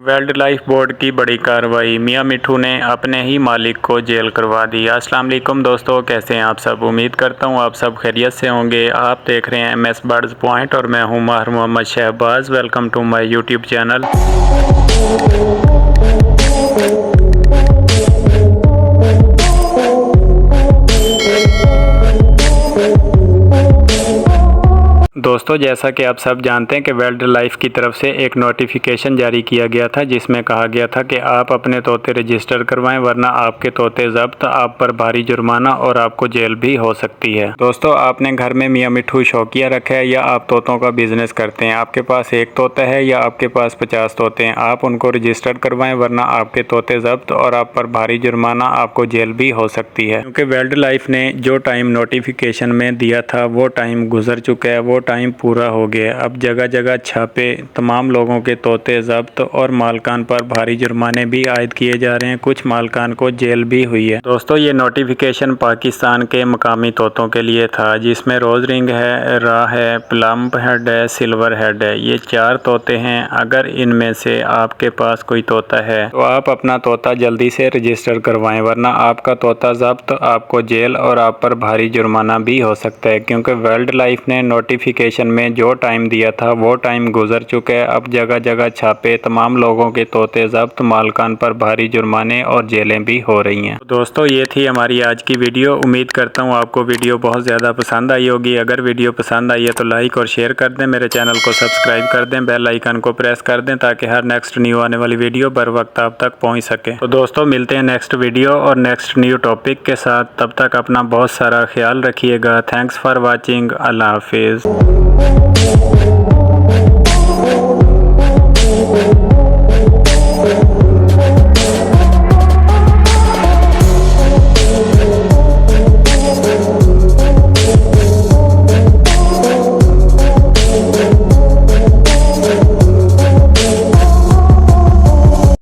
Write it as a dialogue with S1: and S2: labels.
S1: Wild life board की बड़ी कार्रवाई, मियां मिठू ने अपने ही मालिक को जेल करवा दी। अस्सलाम वालेकुम दोस्तों, कैसे हैं आप सब। उम्मीद करता हूं आप सब खैरियत से होंगे। आप देख रहे हैं MS बर्ड्स पॉइंट और मैं हूं Mahir Mohammed Shahbaz. Welcome to my YouTube channel. दोस्तों, जैसा कि आप सब जानते हैं कि वाइल्ड लाइफ की तरफ से एक नोटिफिकेशन जारी किया गया था जिसमें कहा गया था कि आप अपने तोते रजिस्टर करवाएं वरना आपके तोते जब्त, आप पर भारी जुर्माना और आपको जेल भी हो सकती है। दोस्तों, आपने घर में मियां मिठू शौकिया रखा है या आप तोतों का बिजनेस करते हैं, आपके पास एक तोता है या आपके पास 50 तोते हैं, आप उनको रजिस्टर करवाएं वरना आपके तोते जब्त और आप पर भारी जुर्माना, आपको जेल भी हो सकती है। क्योंकि वाइल्ड लाइफ ने जो टाइम नोटिफिकेशन में दिया था वो टाइम गुजर चुका है, वो टाइम पूरा हो गया। अब जगह जगह छापे, तमाम लोगों के तोते जब्त और मालकान पर भारी जुर्माने भी आयद किए जा रहे हैं। कुछ मालकान को जेल भी हुई है। दोस्तों, ये नोटिफिकेशन पाकिस्तान के मकामी तोतों के लिए था जिसमें रोज रिंग है, रा है, प्लम्प हेड है, सिल्वर हेड है। ये 4 तोते हैं। अगर इनमें से आपके पास कोई तोता है तो आप अपना तोता जल्दी से रजिस्टर करवाएं वरना आपका तोता जब्त, आपको जेल और आप पर भारी जुर्माना भी हो सकता है। क्योंकि वाइल्ड लाइफ ने नोटिफिकेशन में जो टाइम दिया था वो टाइम गुजर चुका है। अब जगह जगह छापे, तमाम लोगों के तोते जब्त, मालकान पर भारी जुर्माने और जेलें भी हो रही हैं। दोस्तों, ये थी हमारी आज की वीडियो। उम्मीद करता हूँ आपको वीडियो बहुत ज़्यादा पसंद आई होगी। अगर वीडियो पसंद आई है तो लाइक और शेयर कर दें, मेरे चैनल को सब्सक्राइब कर दें, बेल आइकन को प्रेस कर दें ताकि हर नेक्स्ट न्यू आने वाली वीडियो बर वक्त आप तक पहुँच सके। तो दोस्तों, मिलते हैं नेक्स्ट वीडियो और नेक्स्ट न्यू टॉपिक के साथ। तब तक अपना बहुत सारा ख्याल रखिएगा। Thanks for watching. अल्लाह हाफिज़।